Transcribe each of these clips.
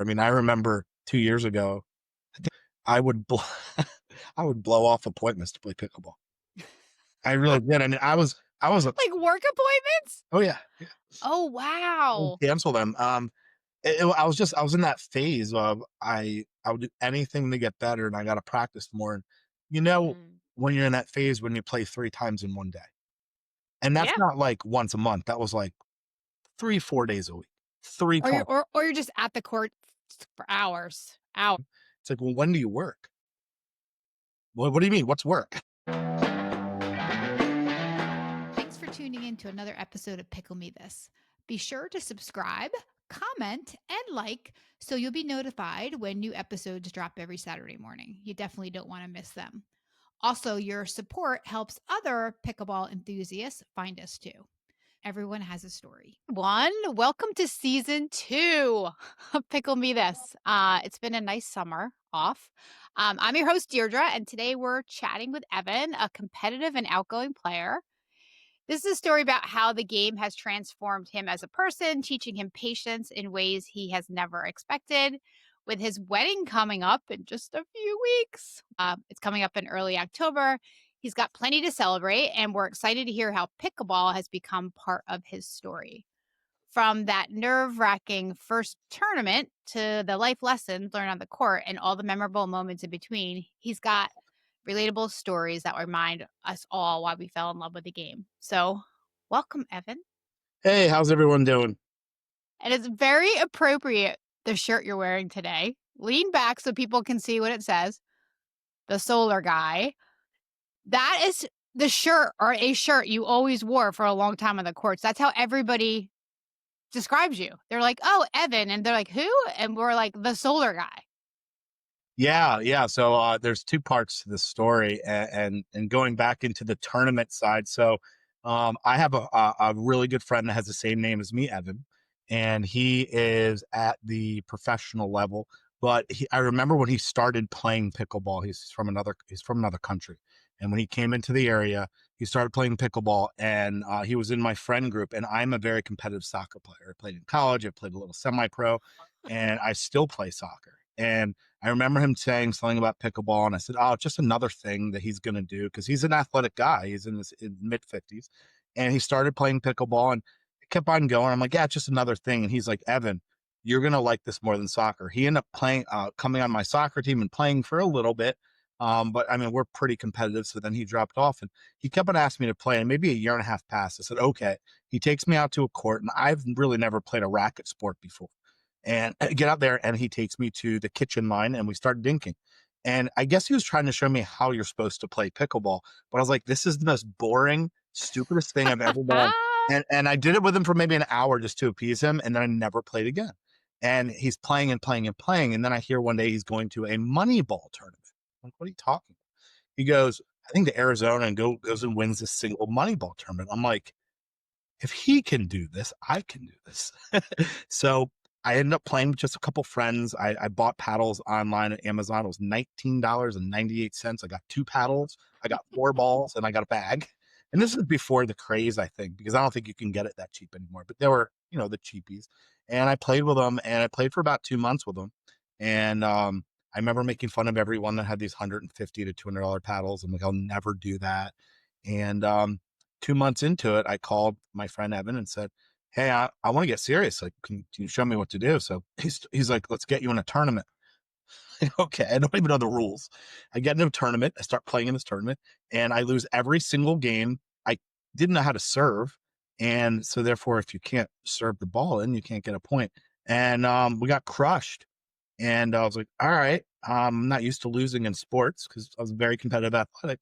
I mean, I remember 2 years ago, I would bl I would blow off appointments to play pickleball. I really did, and I was a Like work appointments? oh, yeah, yeah. Oh, I would wow. cancel them. I was in that phase of I would do anything to get better, and I gotta practice more, and, you know, Mm. when you're in that phase when you play 3 times in 1 day, and that's Yeah. not, like, once a month, that was, like, 3, 4 days a week, 3 Or you're plus. or you're just at the court for hours. Hours. It's like, "Well, when do you work?" "What do you mean? What's work?" Thanks for tuning in to another episode of Pickle Me This. Be sure to subscribe, comment, and like so you'll be notified when new episodes drop every Saturday morning. You definitely don't want to miss them. Also, your support helps other pickleball enthusiasts find us too. Everyone has a story. Welcome to season 2 of Pickle Me This. It's been a nice summer off. I'm your host, Deirdre, and today we're chatting with Evan, a competitive and outgoing player. This is a story about how the game has transformed him as a person, teaching him patience in ways he has never expected. With his wedding coming up in just a few weeks, it's coming up in early October. He's got plenty to celebrate, and we're excited to hear how pickleball has become part of his story. From that nerve wracking first tournament to the life lessons learned on the court and all the memorable moments in between, he's got relatable stories that remind us all why we fell in love with the game. So, welcome, Evan. "Hey, how's everyone doing?" And it's very appropriate, the shirt you're wearing today. Lean back so people can see what it says. The solar guy. That is the shirt or a shirt you always wore for a long time on the courts. That's how everybody describes you. They're like, "Oh, Evan." And they're like, "Who?" And we're like, "The solar guy." Yeah, yeah. So there's two parts to this story, and going back into the tournament side. So I have a really good friend that has the same name as me, Evan, and he is at the professional level. But I remember when he started playing pickleball. He's from another country, and when he came into the area, he started playing pickleball, and he was in my friend group. And I'm a very competitive soccer player. I played in college. I played a little semi-pro, and I still play soccer. And I remember him saying something about pickleball, and I said, "Oh, just another thing that he's going to do," because he's an athletic guy. He's in his mid 50s, and he started playing pickleball, and it kept on going. I'm like, "Yeah, it's just another thing." And he's like, "Evan, you're going to like this more than soccer." He ended up playing, coming on my soccer team and playing for a little bit. But I mean, we're pretty competitive. So then he dropped off, and he kept on asking me to play. And maybe a year and a half passed. I said, "Okay." He takes me out to a court, and I've really never played a racket sport before, and get out there, and he takes me to the kitchen line, and we start dinking. And I guess he was trying to show me how you're supposed to play pickleball, but I was like, this is the most boring, stupidest thing I've ever done. And I did it with him for maybe an hour just to appease him, and then I never played again. And he's playing and playing and playing, and then I hear one day he's going to a Moneyball tournament. I'm like, what are you talking about? He goes, I think, to Arizona, and goes and wins this single Moneyball tournament. I'm like, if he can do this, I can do this. So I ended up playing with just a couple friends. I bought paddles online at Amazon. It was $19.98. I got 2 paddles, I got 4 balls, and I got a bag. And this is before the craze, I think, because I don't think you can get it that cheap anymore. But they were, the cheapies. And I played with them, and I played for about 2 months with them. And I remember making fun of everyone that had these $150 to $200 paddles. I'm like, I'll never do that. And 2 months into it, I called my friend Evan and said, "Hey, I want to get serious. Like, can you show me what to do?" So he's like, "Let's get you in a tournament." Okay, I don't even know the rules. I get into a tournament. I start playing in this tournament, and I lose every single game. I didn't know how to serve, and so therefore, if you can't serve the ball in, you can't get a point. And we got crushed. And I was like, "All right, I'm not used to losing in sports because I was a very competitive athletic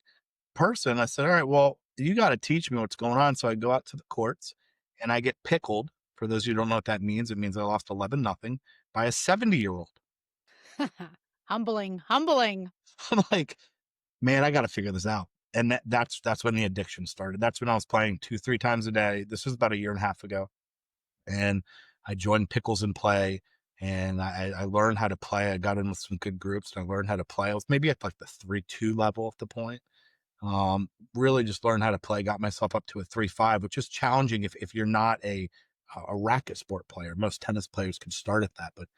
person." I said, "All right, well, you got to teach me what's going on." So I go out to the courts, and I get pickled. For those who don't know what that means, it means I lost 11-0 by a 70-year-old. Humbling, humbling. I'm like, man, I got to figure this out. And that's when the addiction started. That's when I was playing 2, 3 times a day. This was about a year and a half ago, and I joined Pickles and Play, and I learned how to play. I got in with some good groups, and I learned how to play. I was maybe at like the 3-2 level at the point. Really just learned how to play, got myself up to a 3-5, which is challenging if you're not a racket sport player. Most tennis players can start at that, but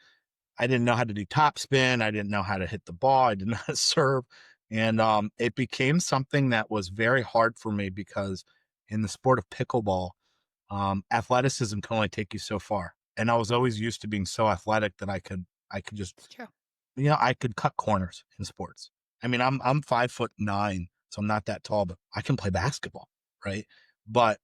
I didn't know how to do top spin. I didn't know how to hit the ball. I didn't know how to serve. And it became something that was very hard for me because in the sport of pickleball, athleticism can only take you so far. And I was always used to being so athletic that I could just, It's true. I could cut corners in sports. I mean, I'm 5'9", so I'm not that tall, but I can play basketball, right? But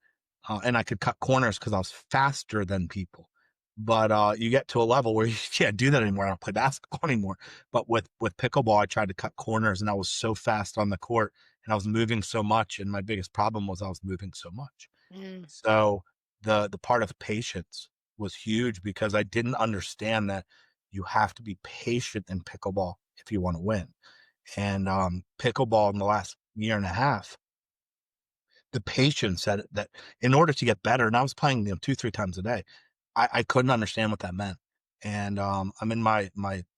and I could cut corners because I was faster than people. But you get to a level where you can't do that anymore. I don't play basketball anymore. But with pickleball, I tried to cut corners, and I was so fast on the court, and I was moving so much. And my biggest problem was I was moving so much. Mm. So the part of patience was huge because I didn't understand that you have to be patient in pickleball if you want to win. And pickleball in the last year and a half, the patience that in order to get better, and I was playing 2, 3 times a day, I couldn't understand what that meant. And I'm in my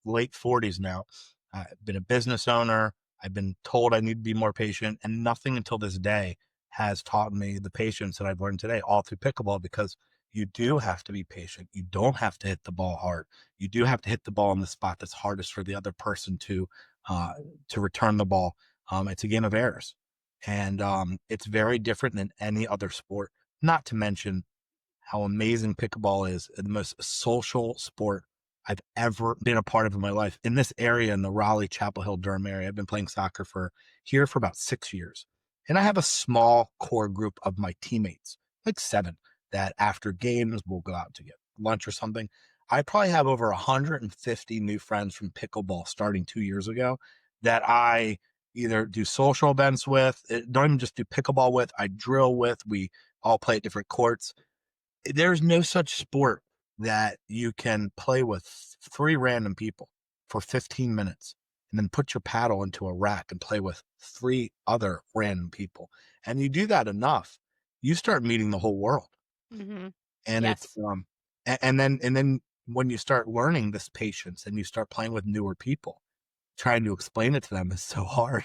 late 40s now. I've been a business owner. I've been told I need to be more patient, and nothing until this day has taught me the patience that I've learned today, all through pickleball, because you do have to be patient. You don't have to hit the ball hard. You do have to hit the ball in the spot that's hardest for the other person uh, to return the ball. It's a game of errors, and it's very different than any other sport. Not to mention how amazing pickleball is, the most social sport I've ever been a part of in my life. In this area, in the Raleigh, Chapel Hill, Durham area, I've been playing soccer for about 6 years. And I have a small core group of my teammates, like 7, that after games we'll go out to get lunch or something. I probably have over 150 new friends from pickleball starting 2 years ago that I either do social events with, don't even just do pickleball with, I drill with. We all play at different courts. There's no such sport that you can play with 3 random people for 15 minutes and then put your paddle into a rack and play with 3 other random people. And you do that enough, you start meeting the whole world. Hmm. And it's, Yes. and then when you start learning this patience and you start playing with newer people, trying to explain it to them is so hard.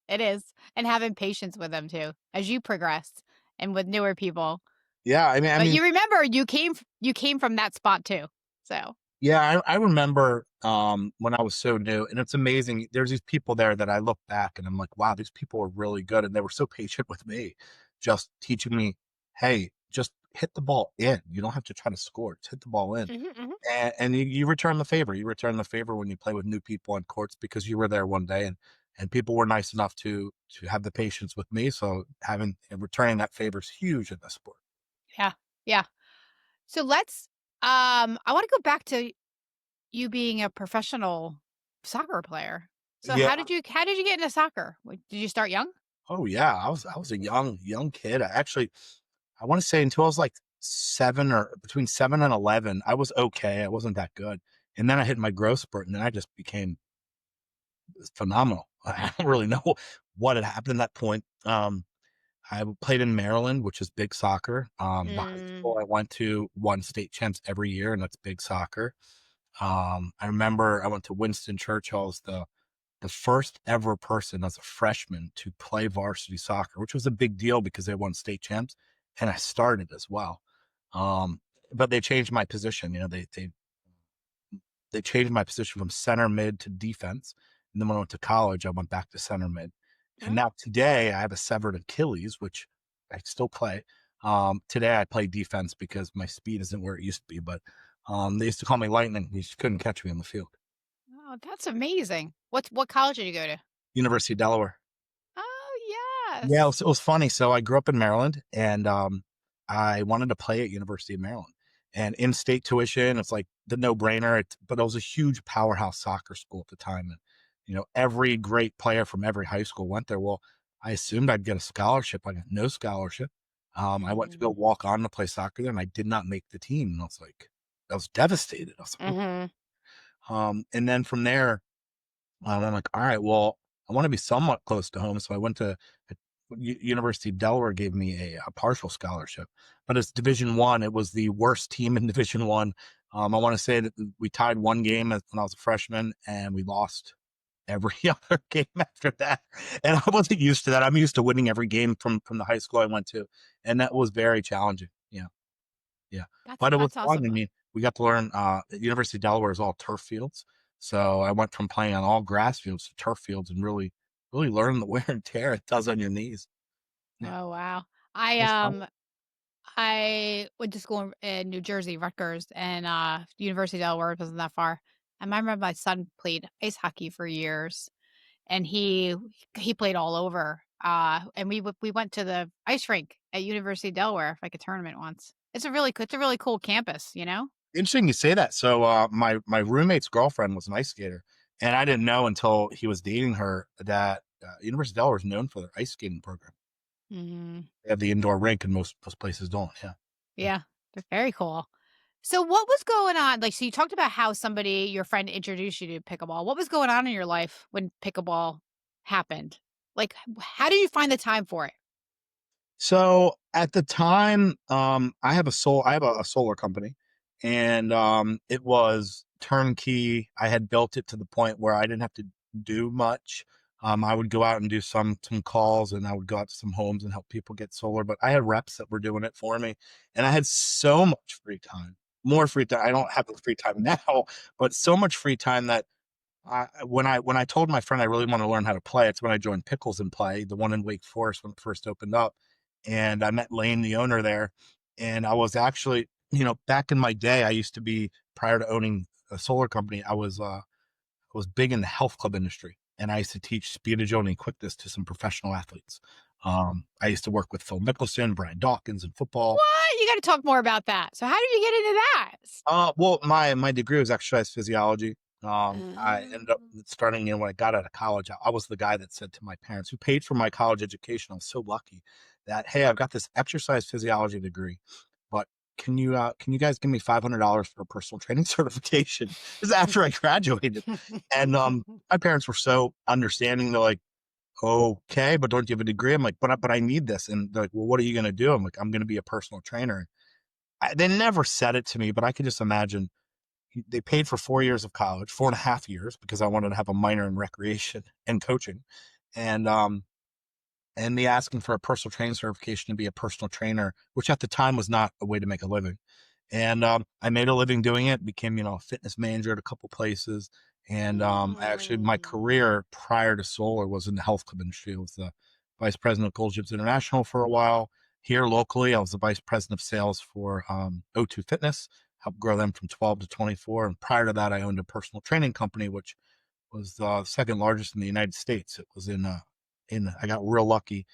It is. And having patience with them too, as you progress and with newer people. Yeah, I But mean, you remember you came from that spot too. So, yeah, I remember, when I was so new, and it's amazing. There's these people there that I look back and I'm like, wow, these people were really good, and they were so patient with me, just teaching me, hey, just hit the ball in. You don't have to try to score. Just hit the ball in, mhm, mhm. and you return the favor. You return the favor when you play with new people on courts because you were there one day, and people were nice enough to have the patience with me. So having and returning that favor is huge in this sport. Yeah. Yeah. So I want to go back to you being a professional soccer player. So Yeah. how did you get into soccer? Did you start young? Oh yeah. I was a young kid. I want to say until I was like 7 or between 7 and 11, I was okay. I wasn't that good. And then I hit my growth spurt and then I just became phenomenal. I don't really know what had happened at that point. I played in Maryland, which is big soccer. The high Mm. school I went to won state champs every year, and that's big soccer. I remember I went to Winston Churchill as the first ever person as a freshman to play varsity soccer, which was a big deal because they won state champs, and I started as well. Um, but they changed my position. They changed my position from center mid to defense, and then when I went to college, I went back to center mid. And Oh, now today, I have a severed Achilles, which I still play. Today, I play defense because my speed isn't where it used to be. But they used to call me lightning. You just couldn't catch me on the field. oh, that's amazing. What college did you go to? University of Delaware. Oh, Yeah, yes. it was funny. So I grew up in Maryland, and I wanted to play at University of Maryland. And in-state tuition, it's like the no-brainer. But it was a huge powerhouse soccer school at the time, and every great player from every high school went there. Well, I assumed I'd get a scholarship. I got no scholarship. I went to go Mm. walk on to play soccer there, and I did not make the team. And I was devastated. I was like, "Oh." Mhm. And then from there, I'm like, all right, well, I want to be somewhat close to home. So I went to University of Delaware gave me a partial scholarship, but it's Division 1. It was the worst team in Division 1. I want to say that we tied one game when I was a freshman, and we lost every other game after that. And I wasn't used to that. I'm used to winning every game from the high school I went to, and that was very challenging. Yeah, yeah, but it was That's fun. I awesome. mean, we got to learn at University of Delaware is all turf fields. So I went from playing on all grass fields to turf fields and really learn the wear and tear it does on your knees. Yeah, Oh, wow. it I, was fun. I went to school in New Jersey, Rutgers, and, University of Delaware wasn't that far. And I remember my son played ice hockey for years, and he played all over, and we went to the ice rink at University of Delaware for, like, a tournament once. It's a really cool campus, you know? Interesting you say that. So my roommate's girlfriend was an ice skater, and I didn't know until he was dating her that University of Delaware is known for their ice skating program. Mhm. They have the indoor rink, and most places don't. Yeah. Yeah, they're very cool. So what was going on? Like, so you talked about how your friend introduced you to pickleball. What was going on in your life when pickleball happened? Like, how do you find the time for it? So at the time, I have a solar company, and it was turnkey. I had built it to the point where I didn't have to do much. I would go out and do some calls, and I would go out to some homes and help people get solar. But I had reps that were doing it for me, and I had so much free time, more free time. I don't have the free time now, but so much free time that when I told my friend I really want to learn how to play, it's when I joined Pickles and Play, the one in Wake Forest when it first opened up, and I met Lane, the owner there, and I was actually, back in my day, I used to be prior to owning a solar company, I was big in the health club industry, and I used to teach speed, agility, and quickness to some professional athletes. I used to work with Phil Mickelson, Brian Dawkins in football. What? You got to talk more about that. So how did you get into that? Well, my degree was exercise physiology. I ended up Oh, starting in when I got out of college. I was the guy that said to my parents, who paid for my college education, I was so lucky that, hey, I've got this exercise physiology degree, but can you guys give me $500 for a personal training certification? This is after I graduated, and my parents were so understanding. They're like, okay, but don't you have a degree? I'm like, but I need this, and they're like, well, what are you going to do? I'm like, I'm going to be a personal trainer. They never said it to me, but I could just imagine they paid for 4 years of college, 4.5 years, because I wanted to have a minor in recreation and coaching, and me asking for a personal training certification to be a personal trainer, which at the time was not a way to make a living. And I made a living doing it. Became a fitness manager at a couple places, and my mm, career prior to solar was in the health club industry. I was the vice president of Gold Gyms International for a while. Here locally, I was the vice president of sales for O2 Fitness, helped grow them from 12 to 24. And prior to that, I owned a personal training company, which was the second largest in the United States. It was in I got real lucky.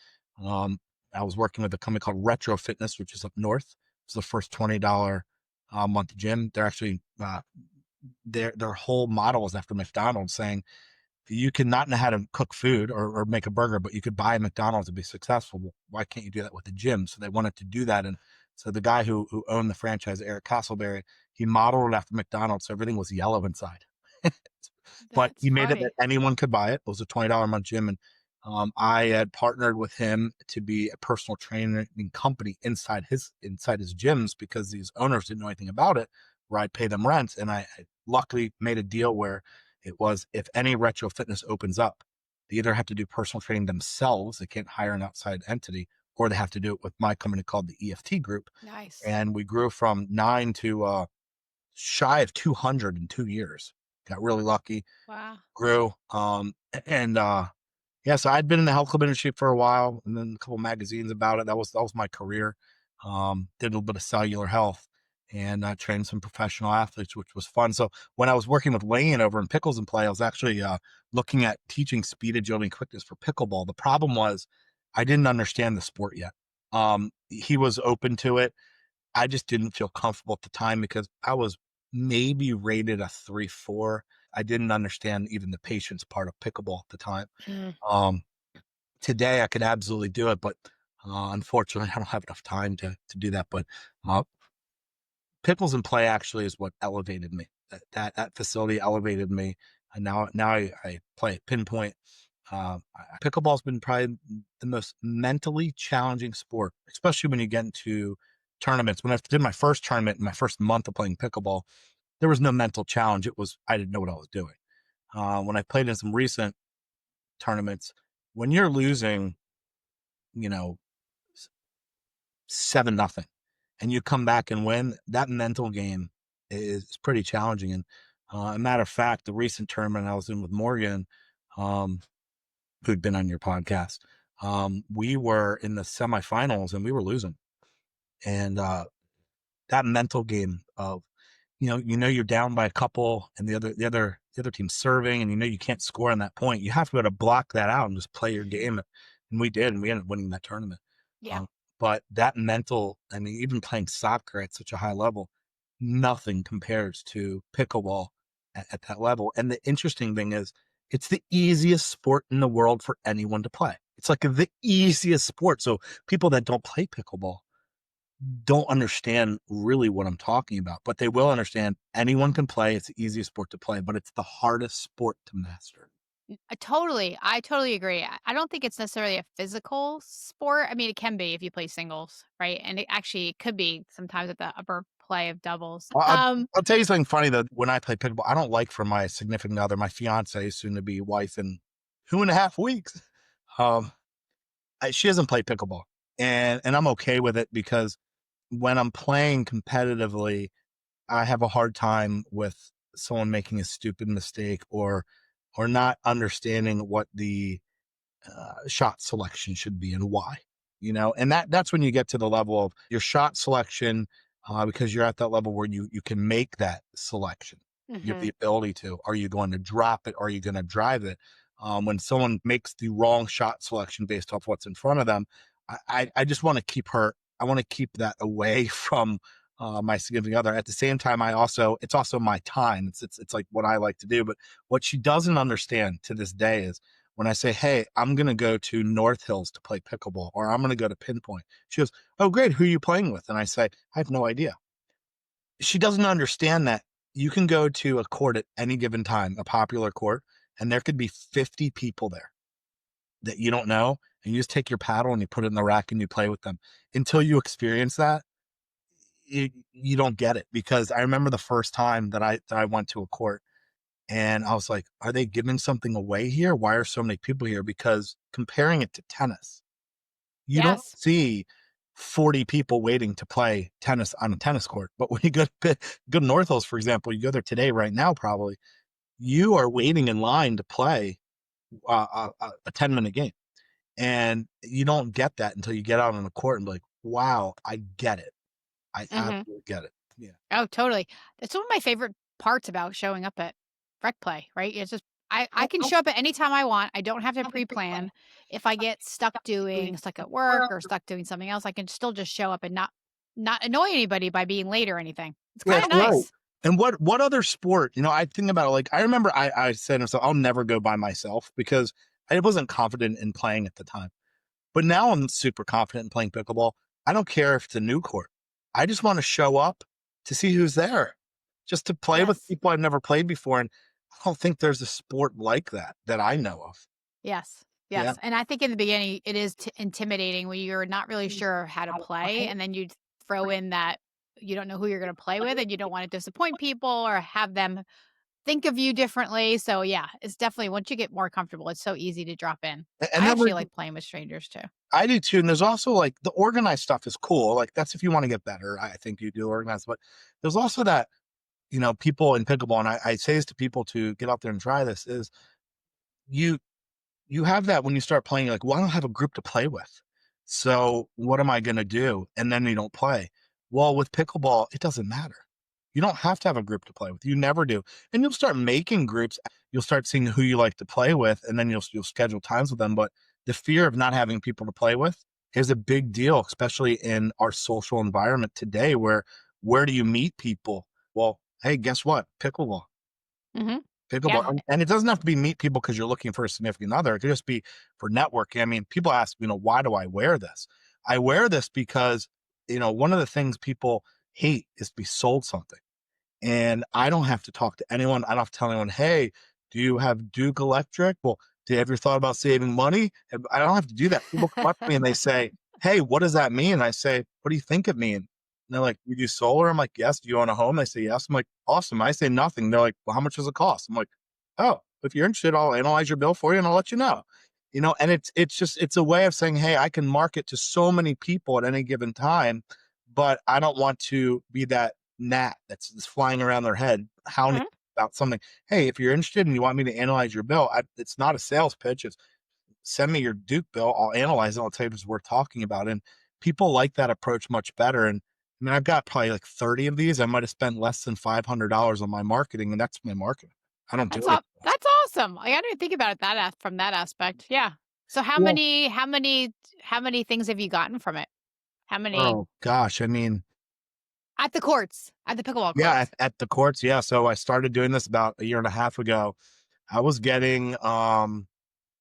Um, I was working with a company called Retro Fitness, which is up north. It's the first $20 a month gym. They're actually their whole model is after McDonald's, saying you can not know how to cook food or make a burger, but you could buy a McDonald's and be successful. Well, why can't you do that with the gym? So they wanted to do that. And so the guy who owned the franchise, Eric Castleberry, he modeled it after McDonald's. So everything was yellow inside. But that's he made it that funny. anyone could buy it. It was a $20 a month gym. And I had partnered with him to be a personal training company inside his gyms because these owners didn't know anything about it, where I'd pay them rent. And I luckily made a deal where it was, if any retro fitness opens up, they either have to do personal training themselves, they can't hire an outside entity, or they have to do it with my company called the EFT Group. Nice. And we grew from 9 to shy of 200 in 2 years. Got really lucky, Wow. grew. And Yeah, so I'd been in the health club industry for a while, and then a couple magazines about it. That was my career. Did a little bit of cellular health, and trained some professional athletes, which was fun. So when I was working with Lane over in Pickles and Play, I was actually looking at teaching speed, agility, and quickness for pickleball. The problem was I didn't understand the sport yet. He was open to it. I just didn't feel comfortable at the time because I was maybe rated a 3, 4. I didn't understand even the patience part of pickleball at the time. Mm, Um, Today I could absolutely do it, but unfortunately I don't have enough time to do that. But uh, Pickles and Play actually is what elevated me. That facility elevated me, and now I play at Pinpoint. Pickleball's been probably the most mentally challenging sport, especially when you get into tournaments. When I did my first tournament in my first month of playing pickleball, there was no mental challenge. It was I didn't know what I was doing. When I played in some recent tournaments, when you're losing, you know, 7-0, and you come back and win, that mental game is pretty challenging. And a matter of fact, the recent tournament I was in with Morgan, um, who'd been on your podcast, we were in the semifinals and we were losing. And that mental game of, you're down by a couple and the other team's serving and you can't score on that point. You have to be able to block that out and just play your game. And we did, and we ended up winning that tournament. Yeah. Um, but that mental, I mean, even playing soccer at such a high level, nothing compares to pickleball at that level. And the interesting thing is, it's the easiest sport in the world for anyone to play. It's like the easiest sport. So people that don't play pickleball don't understand really what I'm talking about, but they will understand anyone can play. It's the easiest sport to play, but it's the hardest sport to master. I totally agree. I don't think it's necessarily a physical sport. I mean, it can be if you play singles, right? And it actually could be sometimes at the upper play of doubles. Well, I'll tell you something funny though. When I play pickleball, I don't like for my significant other, my fiance, soon to be wife in 2.5 weeks. Um, she doesn't play pickleball, and I'm okay with it because when I'm playing competitively, I have a hard time with someone making a stupid mistake or not understanding what the shot selection should be and why. And that's when you get to the level of your shot selection, because you're at that level where you can make that selection. You have Mhm. the ability to. Are you going to drop it? Are you going to drive it? When someone makes the wrong shot selection based off what's in front of them, I just want to keep her. I want to keep that away from my significant other. At the same time, it's also my time. It's like what I like to do. But what she doesn't understand to this day is when I say, "Hey, I'm going to go to North Hills to play pickleball," or "I'm going to go to Pinpoint," she goes, "Oh, great. Who are you playing with?" And I say, "I have no idea." She doesn't understand that you can go to a court at any given time, a popular court, and there could be 50 people there that you don't know. And you just take your paddle and you put it in the rack and you play with them. Until you experience that, you don't get it. Because I remember the first time that I went to a court and I was like, are they giving something away here? Why are so many people here? Because comparing it to tennis, you don't Yes. see 40 people waiting to play tennis on a tennis court. But when you go to North Hills, for example, you go there today, right now, probably, you are waiting in line to play a 10-minute game. And you don't get that until you get out on the court and be like, wow, I get it. I Mhm. absolutely get it. Yeah. Oh, totally. That's one of my favorite parts about showing up at rec play, right? It's just I can show up at any time I want. I don't have to pre-plan. If I get stuck at work or stuck doing something else, I can still just show up and not annoy anybody by being late or anything. It's Yeah, kind that's of right. nice. And what other sport, I think about it, like, I remember I said to myself, "I'll never go by myself," because I wasn't confident in playing at the time. But now I'm super confident in playing pickleball. I don't care if it's a new court. I just wanna show up to see who's there, just to play with Yes. people I've never played before, and I don't think there's a sport like that I know of. Yes. Yeah. Yes. And I think in the beginning it is intimidating when you're not really sure how to play and then you throw in that you don't know who you're going to play with and you don't want to disappoint people or have them think of you differently. So yeah, it's definitely once you get more comfortable, it's so easy to drop in. And I then actually like playing with strangers too. I do too, and there's also, like, the organized stuff is cool, like, that's if you wanna get better, I think you do organized, but there's also that, people in pickleball, and I say this to people to get out there and try this, is you you have that when you start playing, you're like, well, I don't have a group to play with. So what am I going to do? And then you don't play. Well, with pickleball, it doesn't matter. You don't have to have a group to play with. You never do. And you'll start making groups. You'll start seeing who you like to play with, and then you'll schedule times with them. But the fear of not having people to play with is a big deal, especially in our social environment today, where do you meet people? Well, hey, guess what? Pickleball. Hmm. Pickleball, Yeah. and it doesn't have to be meet people because you're looking for a significant other. It could just be for networking. I mean, people ask, why do I wear this? I wear this because, one of the things people hate is to be sold something. And I don't have to talk to anyone. I don't have to tell anyone, hey, do you have Duke Electric? Well, do you ever thought about saving money? And I don't have to do that. People come up to me and they say, hey, what does that mean? And I say, what do you think it means? And they're like, we do solar. I'm like, yes. Do you own a home? They say, yes. I'm like, awesome. I say nothing. They're like, well, how much does it cost? I'm like, oh, if you're interested, I'll analyze your bill for you and I'll let you know. And it's a way of saying, hey, I can market to so many people at any given time, but I don't want to be that gnat that's flying around their head, hounding Mhm. about something. Hey, if you're interested and you want me to analyze your bill, it's not a sales pitch. It's send me your Duke bill. I'll analyze it. I'll tell you if it's worth talking about. And people like that approach much better. And I mean, I've got probably like 30 of these. I might have spent less than $500 on my marketing, and that's my marketing. I don't do anything else. That's awesome. I didn't think about it from that aspect. Yeah. So Well, how many things have you gotten from it? How many oh gosh, I mean, at the courts, at the pickleball yeah, courts? at the courts, yeah. So I started doing this about a year and a half ago. I was getting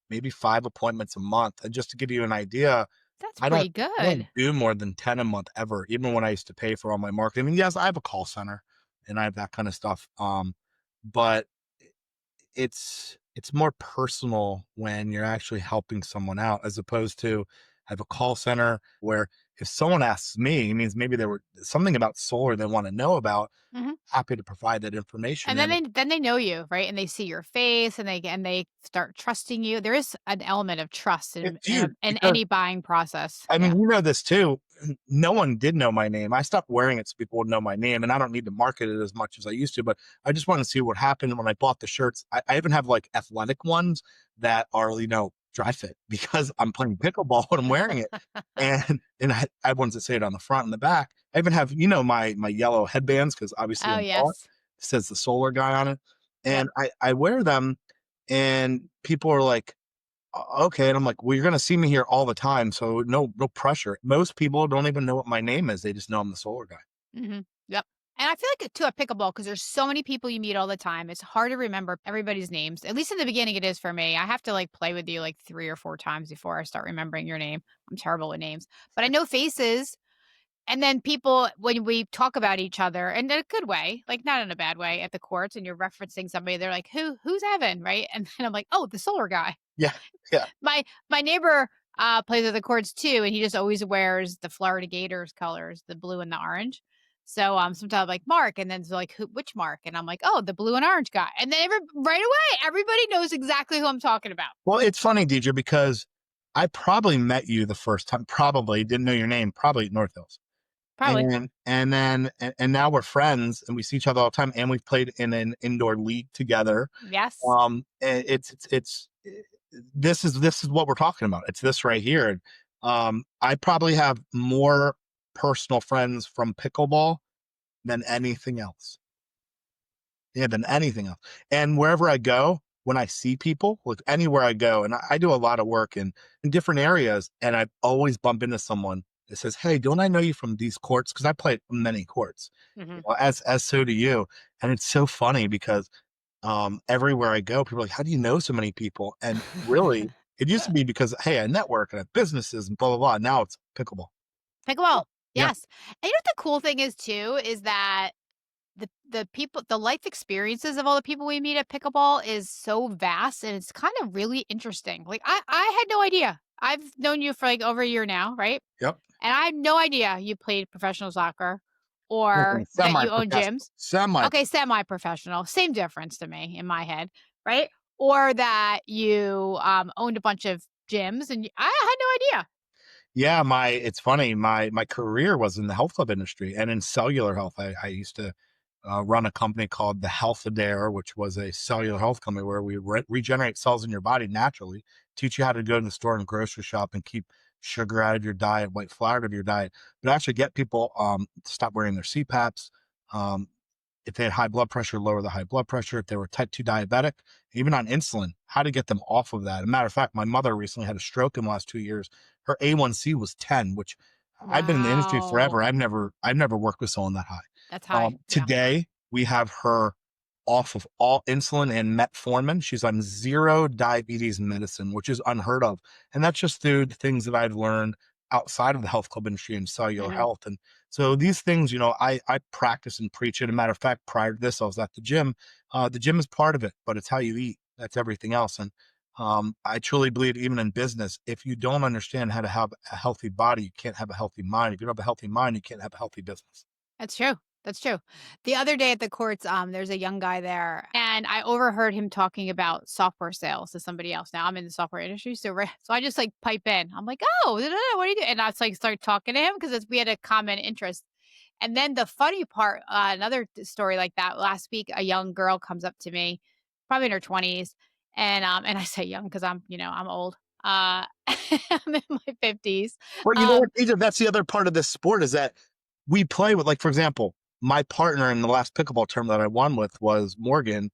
maybe 5 appointments a month. And just to give you an idea, That's I don't pretty I don't good. do more than 10 a month ever, even when I used to pay for all my marketing. I mean, yes, I have a call center and I have that kind of stuff. But it's more personal when you're actually helping someone out as opposed to I have a call center where if someone asks me, it means maybe there were something about solar they want to know about. Mhm. Happy to provide that information. And And then they know you, right? And they see your face and they start trusting you. There is an element of trust it's huge in because any buying process. I Yeah. mean, you know this too. No one did know my name. I stopped wearing it so people would know my name, and I don't need to market it as much as I used to. But I just want to see what happened when I bought the shirts. I even have like athletic ones that are dry fit because I'm playing pickleball when I'm wearing it, and I have ones that say it on the front and the back. I even have my yellow headbands because obviously Oh, I'm tall. yes. It says the solar guy on it, Yep. and I wear them, and people are like, okay. And I'm like, well, you're going to see me here all the time. So no pressure. Most people don't even know what my name is. They just know I'm the solar guy. Mhm. Yep. And I feel like too at pickleball because there's so many people you meet all the time. It's hard to remember everybody's names. At least in the beginning, it is for me. I have to like play with you like 3 or 4 times before I start remembering your name. I'm terrible with names, but I know faces. And then people, when we talk about each other, and in a good way, like not in a bad way, at the courts, and you're referencing somebody, they're like, Who's Evan?" Right? And then I'm like, "Oh, the solar guy." Yeah. Yeah. My neighbor plays at the courts too, and he just always wears the Florida Gators colors, the blue and the orange. So sometimes I'm like Mark, and then it's like which Mark? And I'm like, oh, the blue and orange guy. And then right away, everybody knows exactly who I'm talking about. Well, it's funny, Deidre, because I probably met you the first time, probably didn't know your name, probably at North Hills. Probably. And now we're friends and we see each other all the time. And we've played in an indoor league together. Yes. This is what we're talking about. It's this right here. And I probably have more personal friends from pickleball than anything else. Yeah, than anything else. And wherever I go, when I see people, like anywhere I go, and I do a lot of work in different areas, and I always bump into someone that says, "Hey, don't I know you from these courts?" Because I play at many courts, Hmm. as so do you. And it's so funny because everywhere I go, people are like, "How do you know so many people?" And really, it used to be because hey, I network and I have businesses and blah blah blah. Now it's pickleball. Pickleball. Yeah. Yes. And you know what the cool thing is too is that the life experiences of all the people we meet at pickleball is so vast and it's kind of really interesting. Like I had no idea. I've known you for like over a year now, right? Yep. And I had no idea you played professional soccer or that you own Semi-professional. gyms. Semi. Okay, semi-professional, same difference to me in my head, right? Or that you owned a bunch of gyms and I had no idea. Yeah, it's funny. My career was in the health club industry and in cellular health. I used to run a company called the Health Adair, which was a cellular health company where we regenerate cells in your body naturally, teach you how to go to the store and grocery shop and keep sugar out of your diet, white flour out of your diet, but actually get people to stop wearing their CPAPs. Um, if they had high blood pressure, lower the high blood pressure. If they were type 2 diabetic, even on insulin, how to get them off of that. As a matter of fact, my mother recently had a stroke in the last 2 years. Her A1C was 10, which I've been in the industry Wow. forever. I've never worked with someone that high. That's high. Yeah. Today, we have her off of all insulin and metformin. She's on zero diabetes medicine, which is unheard of. And that's just through the things that I've learned outside of the health club industry and cellular Mhm. health. And so these things, I practice and preach it. As a matter of fact, prior to this, I was at the gym. The gym is part of it, but it's how you eat. That's everything else. And I truly believe, even in business, if you don't understand how to have a healthy body, you can't have a healthy mind. If you don't have a healthy mind, you can't have a healthy business. That's true. That's true. The other day at the courts, there's a young guy there, and I overheard him talking about software sales to somebody else. Now I'm in the software industry, so I just like pipe in. I'm like, "Oh, da, da, da, what do you do?" And I was like, start talking to him because we had a common interest. And then the funny part, another story like that, last week, a young girl comes up to me, probably in her 20s. And I say young because I'm old. I'm in my 50s. Well, you know what, Um, Egypt, that's the other part of this sport is that we play with, like, for example, my partner in the last pickleball tournament that I won with was Morgan.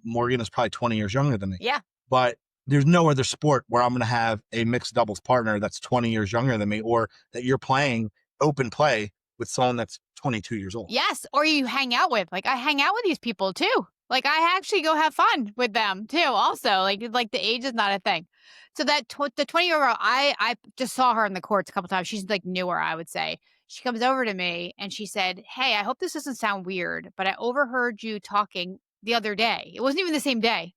Morgan is probably 20 years younger than me, yeah. but there's no other sport where I'm going to have a mixed doubles partner that's 20 years younger than me, or that you're playing open play with someone that's 22 years old. Yes, or you hang out with. Like, I hang out with these people too. Like, I actually go have fun with them too. Also, like the age is not a thing. So the 20-year-old, I just saw her in the courts a couple times. She's like newer, I would say. She comes over to me and she said, "Hey, I hope this doesn't sound weird, but I overheard you talking the other day. It wasn't even the same day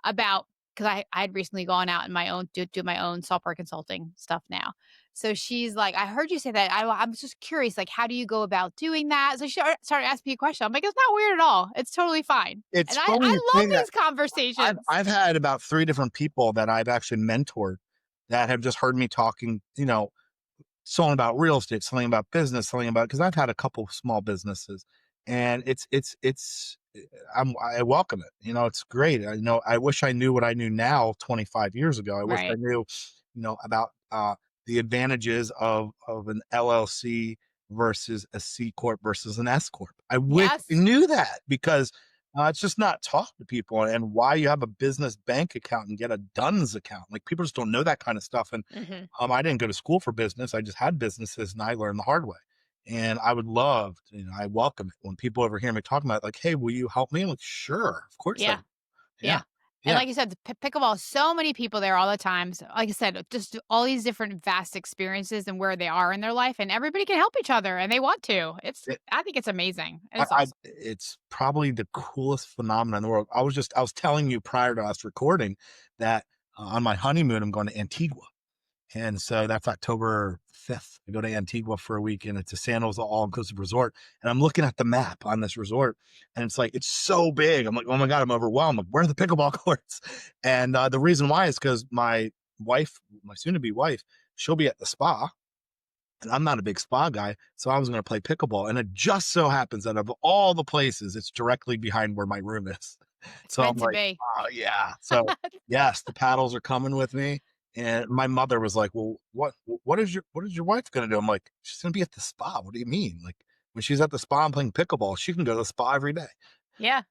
about because I had recently gone out in my own do my own software consulting stuff now. So she's like, I heard you say that. I'm just curious, like, how do you go about doing that? So she started asking me a question. I'm like, it's not weird at all. It's totally fine. It's And I funny to love think that these conversations. I've had about 3 different people that I've actually mentored that have just heard me talking, something about real estate, something about business, something about, because I've had a couple of small businesses, and I welcome it. It's great. I wish I knew what I knew now 25 years ago. I wish I Right. knew, about the advantages of an LLC versus a C corp versus an S corp. I wish I Yes. knew that, because it's just not taught to people, and why you have a business bank account and get a DUNS account. Like, people just don't know that kind of stuff. And Hmm. I didn't go to school for business. I just had businesses, and I learned the hard way. And I would love to, I welcome it when people ever hear me talking about it, like, hey, will you help me? I'm like, sure, of course I Yeah. will. Yeah. Yeah. And Yeah. like you said, the pickleball, so many people there all the time. So like I said, just all these different vast experiences and where they are in their life, and everybody can help each other and they want to. It, I think it's amazing. It's I awesome. it's probably the coolest phenomenon in the world. I was telling you prior to us recording that on my honeymoon, I'm going to Antigua. And so that's October 5th. I go to Antigua for a week, and it's a Sandals all-inclusive resort. And I'm looking at the map on this resort, and it's like, it's so big. I'm like, oh my God, I'm overwhelmed. Like, where are the pickleball courts? And the reason why is because my wife, my soon-to-be wife, she'll be at the spa, and I'm not a big spa guy. So I was going to play pickleball. And it just so happens that of all the places, it's directly behind where my room is. It's So I'm meant to like, be. oh, yeah. So, yes, the paddles are coming with me. And my mother was like, well, what is your wife going to do? I'm like, she's going to be at the spa. What do you mean? Like, when she's at the spa and playing pickleball, she can go to the spa every day. Yeah.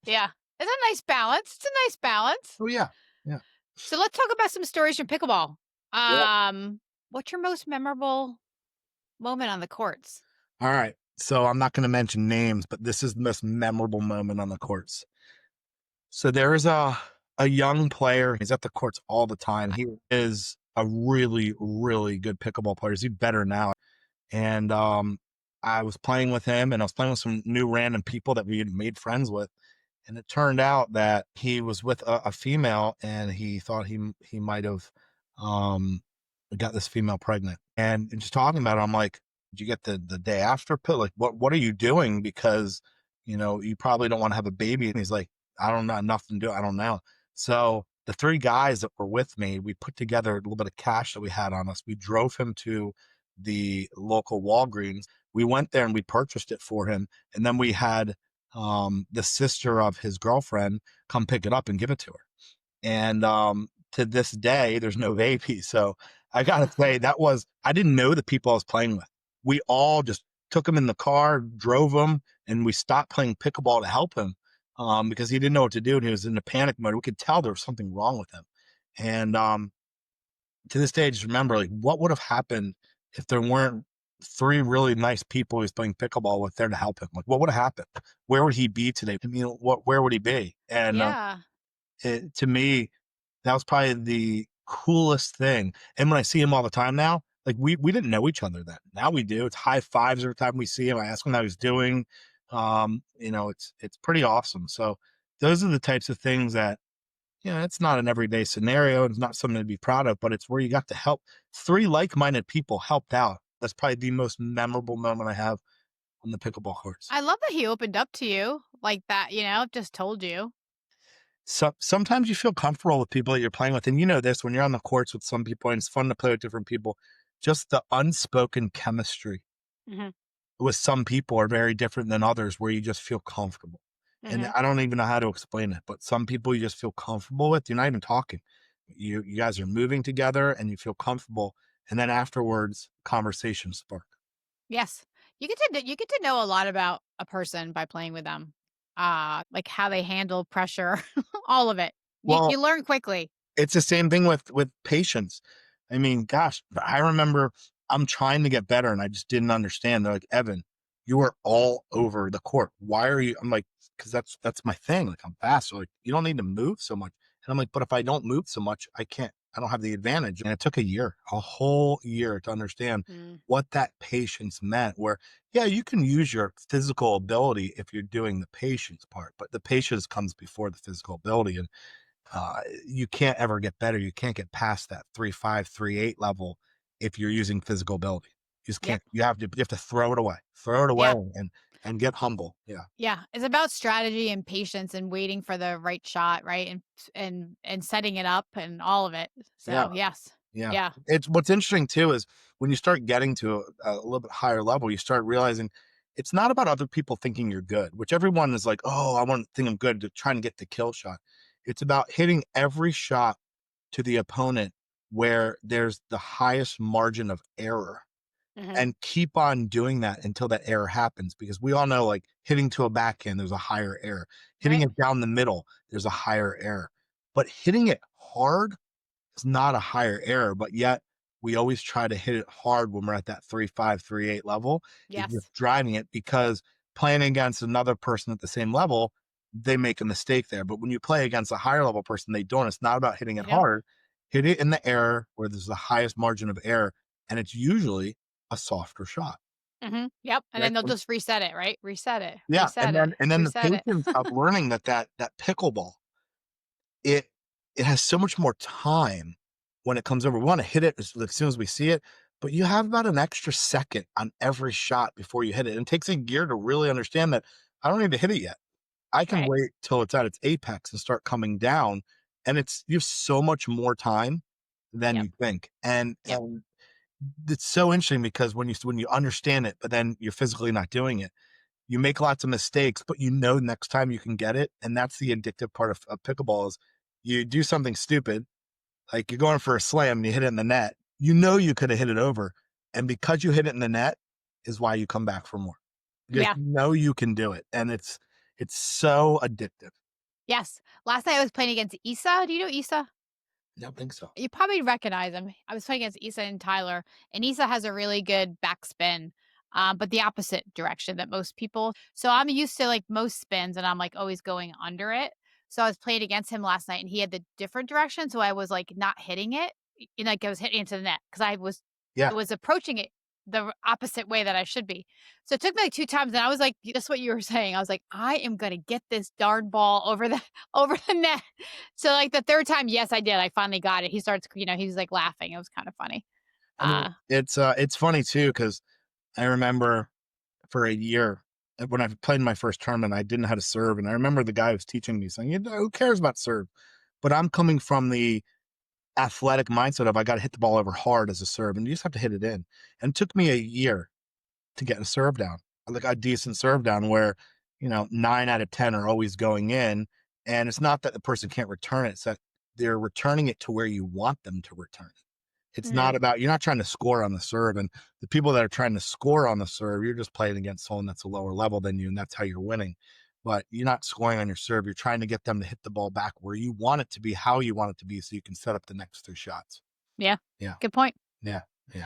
Yeah. It's a nice balance. It's a nice balance. Oh, yeah. Yeah. So let's talk about some stories from pickleball. Yeah. What's your most memorable moment on the courts? All right. So I'm not going to mention names, but this is the most memorable moment on the courts. So there is a young player. He's at the courts all the time. He is a really, really good pickleball player. He's better now. And I was playing with him, and I was playing with some new random people that we had made friends with. And it turned out that he was with a female, and he thought he might have um, got this female pregnant. And just talking about it, I'm like, did you get the day after pill? Like, what are you doing? Because you probably don't want to have a baby. And he's like, I don't know, nothing to do. I don't know. So the 3 guys that were with me, we put together a little bit of cash that we had on us. We drove him to the local Walgreens. We went there and we purchased it for him. And then we had the sister of his girlfriend come pick it up and give it to her. And to this day, there's no baby. So I gotta say, I didn't know the people I was playing with. We all just took him in the car, drove him, and we stopped playing pickleball to help him because he didn't know what to do, and he was in a panic mode. We could tell there was something wrong with him. And to this day, I just remember, like, what would have happened if there weren't 3 really nice people he's playing pickleball with there to help him? Like, what would have happened? Where would he be today? I mean, where would he be? And Yeah. to me, that was probably the coolest thing. And when I see him all the time now, like, we didn't know each other then. Now we do. It's high fives every time we see him. I ask him how he's doing. It's pretty awesome. So those are the types of things that, it's not an everyday scenario. It's not something to be proud of, but it's where you got to help 3 like-minded people helped out. That's probably the most memorable moment I have on the pickleball courts. I love that he opened up to you like that, just told you. So sometimes you feel comfortable with people that you're playing with. And you know this, when you're on the courts with some people and it's fun to play with different people, just the unspoken chemistry. Mhm. with some people are very different than others where you just feel comfortable. And Mhm. I don't even know how to explain it, but some people you just feel comfortable with. You're not even talking. You guys are moving together and you feel comfortable. And then afterwards, conversations spark. Yes. You get to know a lot about a person by playing with them. Like how they handle pressure, all of it. Well, You learn quickly. it's the same thing with patience. I mean, gosh, I remember I'm trying to get better and I just didn't understand. They're like, Evan, you are all over the court. Why are you? I'm like, because that's my thing. Like I'm fast. So like, you don't need to move so much. And I'm like, but if I don't move so much, I don't have the advantage. And it took a year, a whole year to understand Mm. what that patience meant. Where, yeah, you can use your physical ability if you're doing the patience part, but the patience comes before the physical ability. And you can't ever get better. You can't get past that 3.5, 3.8 level if you're using physical ability. You just Yep. can't. You have to throw it away, Yeah. and get humble. Yeah, Yeah. It's about strategy and patience and waiting for the right shot, right? And setting it up and all of it. yeah, So yes. yeah. Yeah. It's what's interesting too is when you start getting to a little bit higher level, you start realizing it's not about other people thinking you're good, which everyone is like, oh, I want to think I'm good to try and get the kill shot. It's about hitting every shot to the opponent where there's the highest margin of error Hmm. and keep on doing that until that error happens because we all know like hitting to a backhand there's a higher error, hitting Right. it down the middle there's a higher error, but hitting it hard is not a higher error, but yet we always try to hit it hard when we're at that 3.5, 3.8 level. It's Yes. just driving it because playing against another person at the same level, they make a mistake there. But when you play against a higher level person, they don't. It's not about hitting it They don't. hard. Hit it in the air where there's the highest margin of error, and it's usually a softer shot. Yep. And Right? then they'll just reset it, right? Reset it. Yeah, Reset it. and then the Reset it. patience of learning that pickleball, it it has so much more time when it comes over. We wanna hit it as soon as we see it, but you have about an extra second on every shot before you hit it, and it takes a year to really understand that I don't need to hit it yet. I can Right. wait till it's at its apex and start coming down, and you have so much more time than Yep. you think, Yep. and it's so interesting because when you understand it, but then you're physically not doing it, you make lots of mistakes, but you know next time you can get it, and that's the addictive part of pickleball is you do something stupid, like you're going for a slam and you hit it in the net. You know you could have hit it over, and because you hit it in the net is why you come back for more because Yeah. you know you can do it, and it's so addictive. Yes. Last night I was playing against Issa. Do you know Issa? I don't think so. You probably recognize him. I was playing against Issa and Tyler, and Issa has a really good backspin, but the opposite direction that most people. So I'm used to like most spins, and I'm like always going under it. So I was playing against him last night, and he had the different direction. So I was like not hitting it, like I was hitting into the net because Yeah, it was approaching it the opposite way that I should be. So it took me like two times, and I was like, just what you were saying. I was like, I am gonna get this darn ball over the over the net. So, like, the 3rd time, yes, I did. I finally got it. He starts, he was, like, laughing. It was kinda funny. I mean, Uh it's funny too because I remember for a year when I played in my first tournament, I didn't know how to serve, and I remember the guy who was teaching me saying, who cares about serve?" But I'm coming from the athletic mindset of I got to hit the ball over hard as a serve, and you just have to hit it in. And it took me a year to get a serve down, like a decent serve down where 9 out of 10 are always going in, and it's not that the person can't return it; it's that they're returning it to where you want them to return it. It's mhm. not about you're not trying to score on the serve, and the people that are trying to score on the serve, you're just playing against someone that's a lower level than you, and that's how you're winning. But you're not scoring on your serve. You're trying to get them to hit the ball back where you want it to be, how you want it to be, so you can set up the next 3 shots. Yeah. Yeah, Good point. yeah, yeah.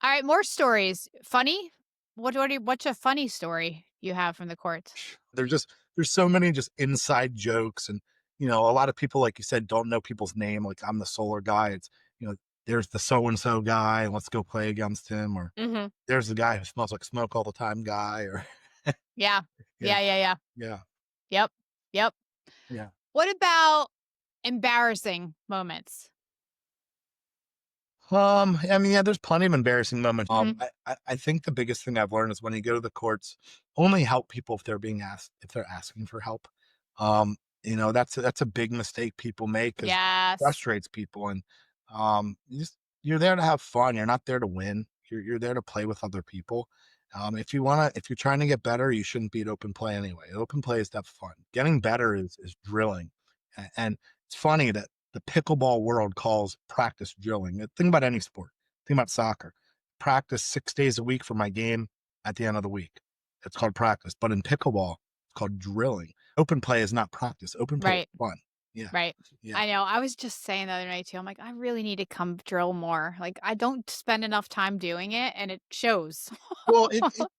Alright, more stories. Funny? What's a funny story you have from the courts? There's so many just inside jokes, and a lot of people, like you said, don't know people's name. Like I'm the solar guy. It's there's the so and so guy. Let's go play against him, or Mhm. there's the guy who smells like smoke all the time guy, or Yeah. yeah, Yeah, yeah, yeah. yeah, Yep. Yep. yeah. What about embarrassing moments? I mean, yeah, there's plenty of embarrassing moments. Mhm. I think the biggest thing I've learned is when you go to the courts, only help people if they're being asked, if they're asking for help. Um, that's a big mistake people make because Yes. frustrates people, and you're there to have fun. You're not there to win. You're there to play with other people, If you're trying to get better, you shouldn't be at open play anyway. Open play is to have fun. Getting better is drilling, and it's funny that the pickleball world calls practice drilling. Think about any sport. Think about soccer. Practice 6 days a week for my game. At the end of the week, it's called practice. But in pickleball, it's called drilling. Open play is not practice. Open play is Right. fun. Yeah, Right. yeah. I know. I was just saying the other night too. I'm like, I really need to come drill more. Like, I don't spend enough time doing it, and it shows. Well,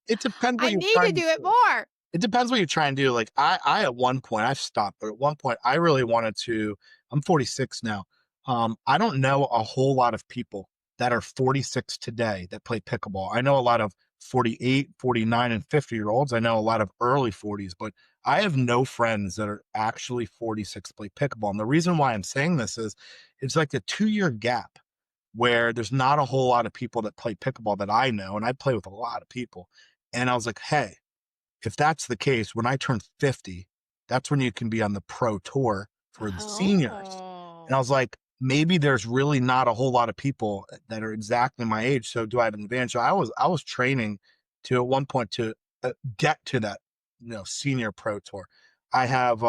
it depends what I you're need to trying to do it do. more. It depends what you're trying to do. Like I at one point I stopped, but at one point I really wanted to. I'm 46 now. I don't know a whole lot of people that are 46 today that play pickleball. I know a lot of 48, 49, and 50-year-olds. I know a lot of early 40s, but I have no friends that are actually 46 play pickleball. And the reason why I'm saying this is it's like a 2-year gap where there's not a whole lot of people that play pickleball that I know, and I play with a lot of people. And I was like, hey, if that's the case, when I turn 50, that's when you can be on the pro tour for the seniors. And I Oh. was like, maybe there's really not a whole lot of people that are exactly my age. So do I have an advantage? So I was training to at one point to get to that, senior pro tour. I have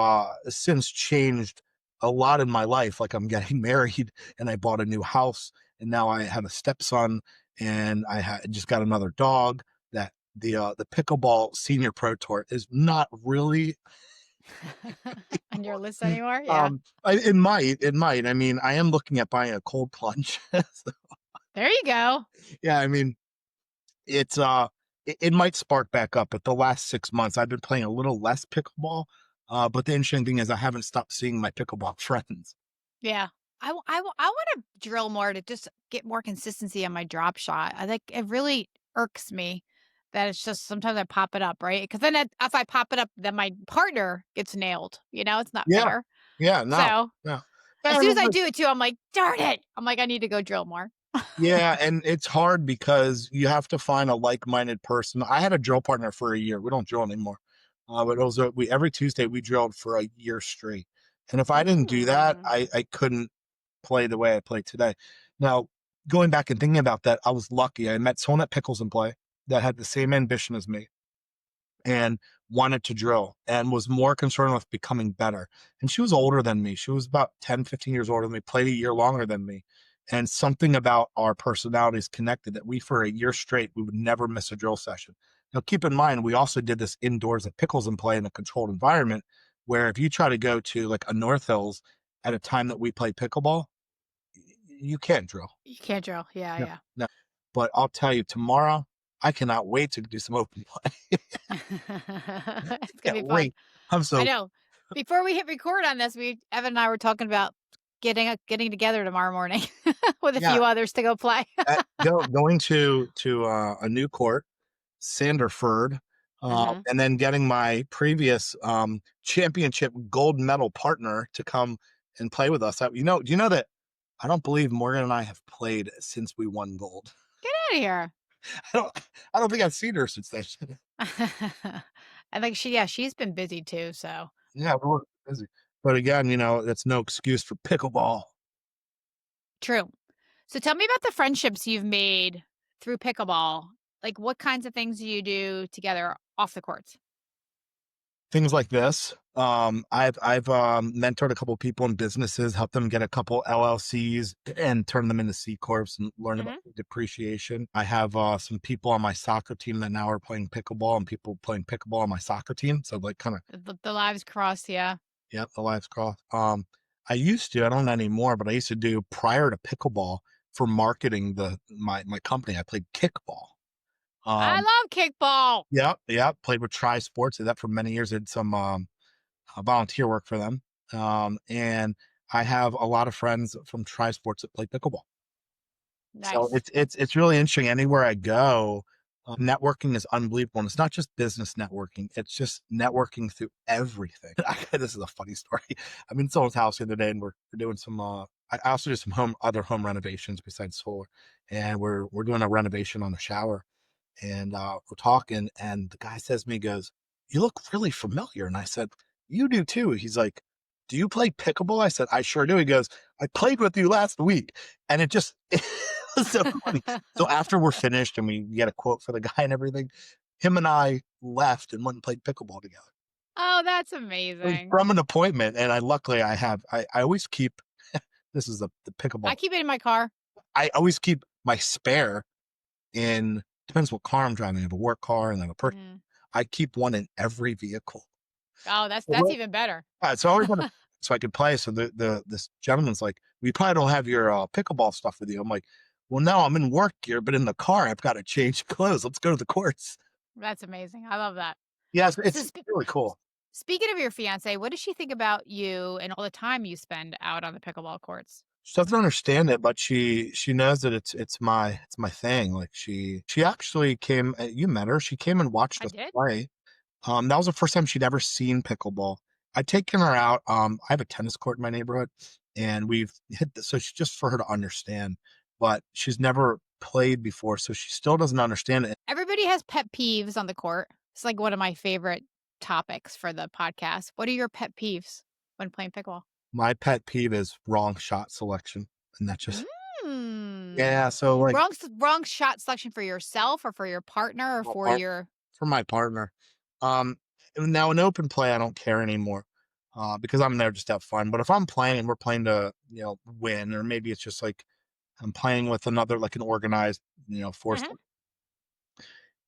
since changed a lot in my life. Like I'm getting married and I bought a new house and now I have a stepson and just got another dog that the pickleball senior pro tour is not really On your list anymore? Yeah. it might. I mean, I am looking at buying a cold plunge. So, There you go. yeah, I mean, it might spark back up, but the last 6 months I've been playing a little less pickleball. But the interesting thing is I haven't stopped seeing my pickleball friends. Yeah. I want to drill more to just get more consistency on my drop shot. I think it really irks me that it's just sometimes I pop it up, right? Because then if I pop it up, then my partner gets nailed. It's not Yeah, fair. yeah, no, So no. as Yeah, I soon as mean, I do it too, I'm like, darn it. I'm like, I need to go drill more. yeah, and it's hard because you have to find a like-minded person. I had a drill partner for a year. We don't drill anymore. But it was we every Tuesday we drilled for a year straight. And if I didn't do that, Mm. I couldn't play the way I play today. Now, going back and thinking about that, I was lucky. I met someone at Pickles and Play that had the same ambition as me and wanted to drill and was more concerned with becoming better. And she was older than me. She was about 10, 15 years older than me, played a year longer than me. And something about our personalities connected that we, for a year straight, we would never miss a drill session. Now, keep in mind, we also did this indoors at Pickles and Play in a controlled environment where if you try to go to like a North Hills at a time that we play pickleball, you can't drill. You can't drill. Yeah, No, yeah. no. But I'll tell you, tomorrow, I cannot wait to do some open play. It's gonna Can't be fun. wait. I'm I so know. Before we hit record on this, Evan and I were talking about getting together tomorrow morning with a yeah. few others to go play. Going to a new court, Sanderford, Mhm. and then getting my previous championship gold medal partner to come and play with us. Do you know that I don't believe Morgan and I have played since we won gold. Get out of here. I don't I don't think I've seen her since then. I think she's been busy too, so Yeah, we were busy. But again, that's no excuse for pickleball. true. So tell me about the friendships you've made through pickleball. Like what kinds of things do you do together off the courts? Things like this. I've mentored a couple people in businesses, helped them get a couple LLCs and turn them into C corps and learn about Mhm. depreciation. I have some people on my soccer team that now are playing pickleball and people playing pickleball on my soccer team. So like kind of, The lives crossed, yeah. yeah, the lives cross. I used to, I don't anymore, but I used to do prior to pickleball for marketing my company. I played kickball. I Um, love kickball. yeah, yeah, played with Tri Sports, did that for many years. Did some volunteer work for them. And I have a lot of friends from Tri Sports that play pickleball. So Nice. it's really interesting. Anywhere I go, networking is unbelievable. And it's not just business networking; it's just networking through everything. This is a funny story. I'm in someone's house the other day, and we're doing some. I also do some other home renovations besides solar, and we're doing a renovation on the shower, and we're talking, and the guy says to me, he goes, "You look really familiar," and I said, "You do too." He's like, do you play pickleball? I said, I sure do. He goes, I played with you last week. And it just, it was so funny. So after we're finished and we get a quote for the guy and everything, him and I left and went and played pickleball together. Oh, that's It was amazing. from an appointment. And luckily I always keep, this is the I pickleball. keep it in my car. I always keep my spare in, depends what car I'm driving. I have a work car and I have a person. Mhm. I keep one in every vehicle. Oh, that's even better. So I always wanna so I could play. So this gentleman's like, "We probably don't have your, pickleball stuff with you." I'm like, "Well, no, I'm in work gear, but in the car, I've gotta change clothes. Let's go to the courts." That's amazing. I love that. Yeah, So it's really cool. speaking of your fiance, what does she think about you and all the time you spend out on the pickleball courts? She doesn't understand it, but she knows that it's my thing. Like, she actually came you met her, she came and watched I us did? play. That was the first time she'd ever seen pickleball. I'd taken her out. I have a tennis court in my neighborhood, and we've hit the, so she, just for her to understand, but she's never played before, so she still doesn't understand it. Everybody has pet peeves on the court. It's like one of my favorite topics for the podcast. What are your pet peeves when playing pickleball? My pet peeve is wrong shot selection, and that's just Mm. yeah. So like Wrong shot selection for yourself or for your partner or my for part your for my partner. Now in open play, I don't care anymore. Because I'm there just to have fun. But if I'm playing and we're playing to, win, or maybe it's just like I'm playing with another, like an organized, force. Mhm.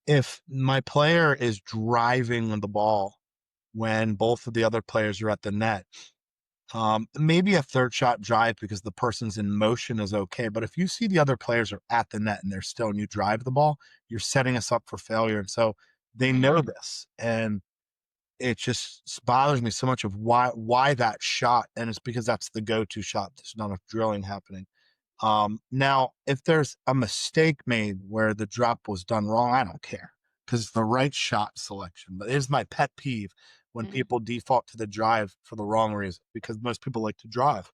If my player is driving the ball when both of the other players are at the net, maybe a third shot drive because the person's in motion is okay. But if you see the other players are at the net and they're still and you drive the ball, you're setting us up for failure. And so they know Mhm. this. And it just bothers me so much of why that shot. And it's because that's the go-to shot. There's not enough drilling happening. Now, if there's a mistake made where the drop was done wrong, I don't care because it's the right shot selection. But it is my pet peeve when Mhm. people default to the drive for the wrong reason because most people like to drive.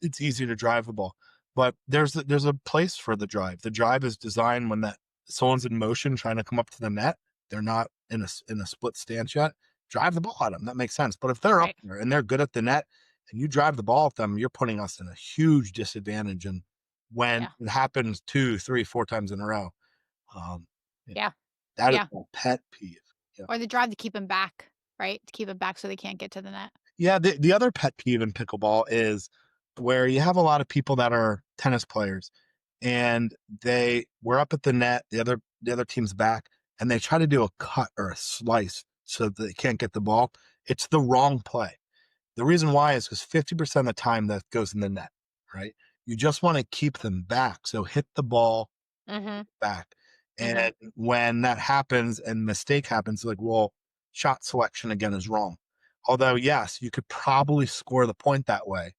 It's easy to drive the ball, but there's a place for the drive. The drive is designed when that someone's in motion trying to come up to the net. They're not in a split stance yet. Drive the ball at them. That makes sense. But if they're up Right. there and they're good at the net, and you drive the ball at them, you're putting us in a huge disadvantage. And when Yeah. it happens 2, 3, 4 times in a row, um, yeah, Yeah. that is Yeah. a pet peeve. Yeah. Or the drive to keep them back, right? To keep them back so they can't get to the net. Yeah, the other pet peeve in pickleball is where you have a lot of people that are tennis players and they were up at the net, the other team's back, and they try to do a cut or a slice so that they can't get the ball. It's the wrong play. The reason why is because 50% of the time that goes in the net, right? You just want to keep them back. So hit the ball Mhm. back. Mhm. And when that happens and mistake happens, like, well, shot selection again is wrong. Although, yes, you could probably score the point that way.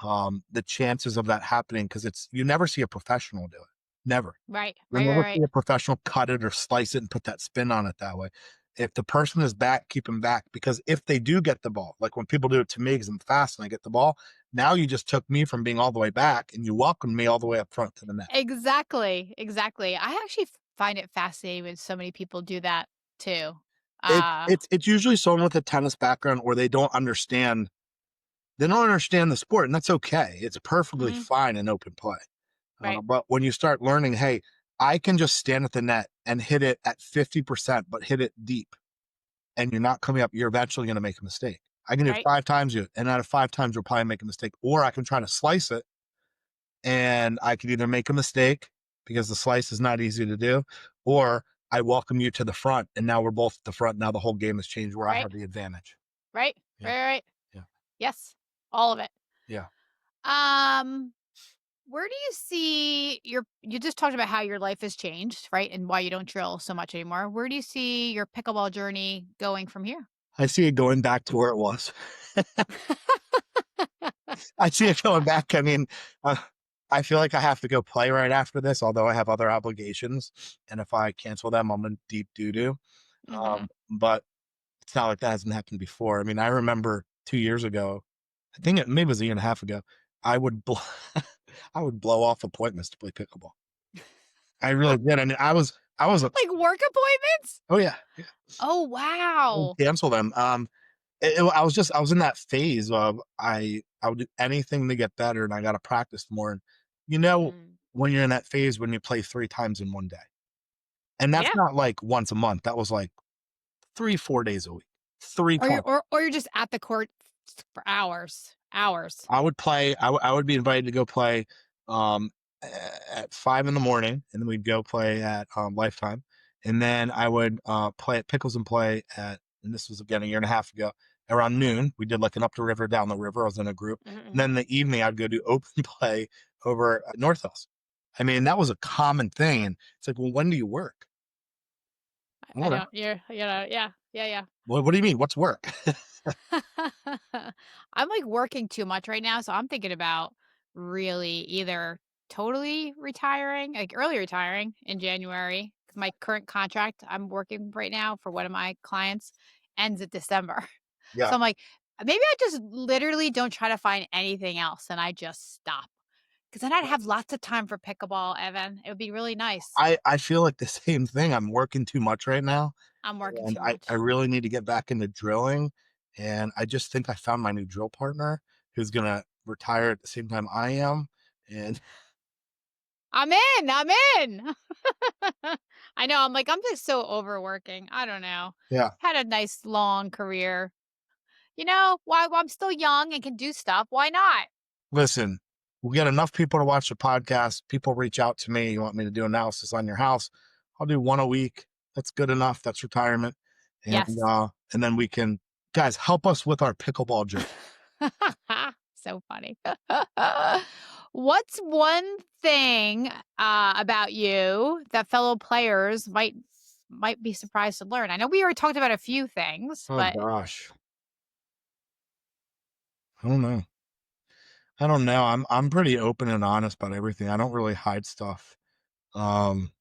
The chances of that happening, because you never see a professional do it. Never. Right. You'll Right. Right. never Right. see a professional cut it or slice it and put that spin on it that way. If the person is back, keep them back. Because if they do get the ball, like when people do it to me because I'm fast and I get the ball, now you just took me from being all the way back and you welcomed me all the way up front to the net. Exactly. Exactly. I actually find it fascinating when so many people do that too. It Uh, it's usually someone with a tennis background or they don't understand the sport, and that's okay. It's perfectly mhm. fine in open play. Right. But when you start learning, hey, I can just stand at the net and hit it at 50%, but hit it deep, and you're not coming up, you're eventually going to make a mistake. I can do it Right. 5 times, and out of 5 times, you'll probably make a mistake. Or I can try to slice it, and I could either make a mistake because the slice is not easy to do, or I welcome you to the front, and now we're both at the front. Now the whole game has changed where I Right. have the advantage. Right. Yeah, Right. Right. yeah, Yes. All of it. yeah. Um, where do you see you just talked about how your life has changed, right? And why you don't drill so much anymore. Where do you see your pickleball journey going from here? I see it going back to where it was. I see it going back. I mean, uh, I feel like I have to go play right after this, although I have other obligations. And if I cancel them, I'm in deep doo doo. Mhm. But it's not like that hasn't happened before. I mean, I remember 2 years ago, I think it maybe it was a year and a half ago, I would I would blow off appointments to play pickleball. I really did. I mean, I was a, Like work appointments? oh yeah, yeah. Oh, I would wow. cancel them. I was in that phase of I would do anything to get better, and I got to practice more. And you know, Mm. when you're in that phase when you play 3 times in one day, and that's Yeah. not like once a month. That was like 3 4 days a week, three Or you're times. or you're just at the court for hours. Hours. I would play. I would be invited to go play um, at 5 in the morning, and then we'd go play at Lifetime, and then I would play at Pickles and Play at. And this was again a year and a half ago. Around noon, we did like an up the river, down the river. I was in a group, Mhm, and then mhm. in the evening, I'd go do open play over at North Hills. I mean, that was a common thing, and it's like, well, when do you work? I Whatever. don't yeah. Yeah, yeah. What do you mean? What's work? I'm, like, working too much right now, so I'm thinking about really either totally retiring, like, early retiring in January, 'cause my current contract I'm working right now for one of my clients ends at December. So Yeah. I'm like, maybe I just literally don't try to find anything else, and I just stop, because then I'd have lots of time for pickleball, Evan. It would be really nice. I feel like the same thing. I'm working too much right now, I'm working and too I much. really need to get back into drilling. And I just think I found my new drill partner who's gonna retire at the same time I am. And I'm in. I know, I'm like, I'm just so overworking. I don't know. yeah, Had a nice long career. You know, while I'm still young and can do stuff, why not? listen, we get enough people to watch the podcast. People reach out to me. You want me to do analysis on your house? I'll do one a week. That's good enough. That's retirement. Yes. And then we can guys help us with our pickleball journey. So funny. What's one thing about you that fellow players might be surprised to learn? I know we already talked about a few things, Oh but gosh. I don't know. I don't know. I'm pretty open and honest about everything. I don't really hide stuff. Um,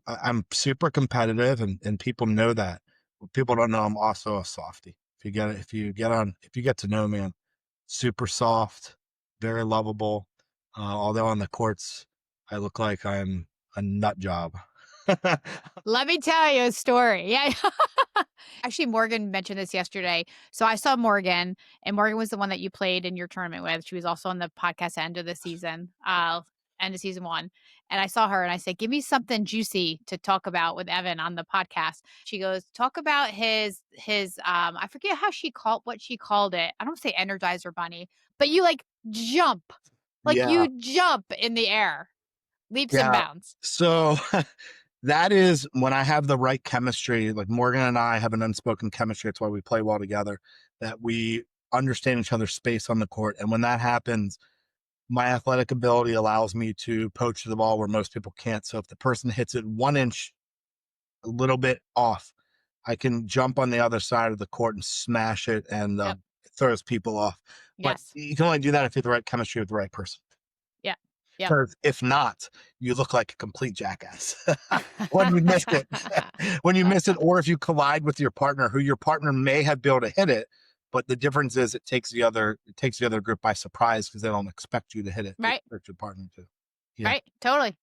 I'm super competitive, and people know that. What people don't know, I'm also a softie. If you get to know me, I'm super soft, very lovable. Although on the courts, I look like I'm a nut job. let me tell you a story. Yeah. Actually, Morgan mentioned this yesterday. So I saw Morgan, and Morgan was the one that you played in your tournament with. She was also on the podcast end of the season, end of season one. And I saw her and I said, give me something juicy to talk about with Evan on the podcast. She goes, talk about his I forget what she called it. I don't say Energizer Bunny, but you like jump. Like Yeah, you jump in the air, leaps and yeah. bounds. So that is when I have the right chemistry. Like Morgan and I have an unspoken chemistry. That's why we play well together. That we understand each other's space on the court, and when that happens, my athletic ability allows me to poach the ball where most people can't. So if the person hits it 1 inch a little bit off, I can jump on the other side of the court and smash it, and Yep. it throws people off. But Yes. you can only do that if you have the right chemistry with the right person. Yeah. Yep. Because if not, you look like a complete jackass when you miss it. When you miss it, or if you collide with your partner, who your partner may have been able to hit it, but the difference is it takes the other group by surprise because they don't expect you to hit it. They Right. expect your partner to. Yeah. Right. Totally.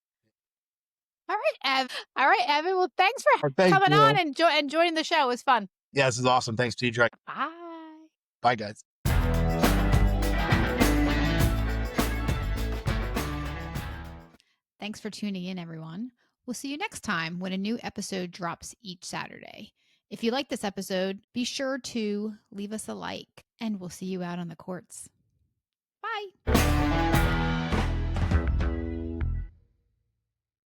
All right, Ev. All right, Evan. Well, thanks for Well, thank coming on you. and joining the show. It was fun. Yeah, this is awesome. Thanks, TJ. Bye. Bye, guys. Thanks for tuning in, everyone. We'll see you next time when a new episode drops each Saturday. If you like this episode, be sure to leave us a like, and we'll see you out on the courts. Bye.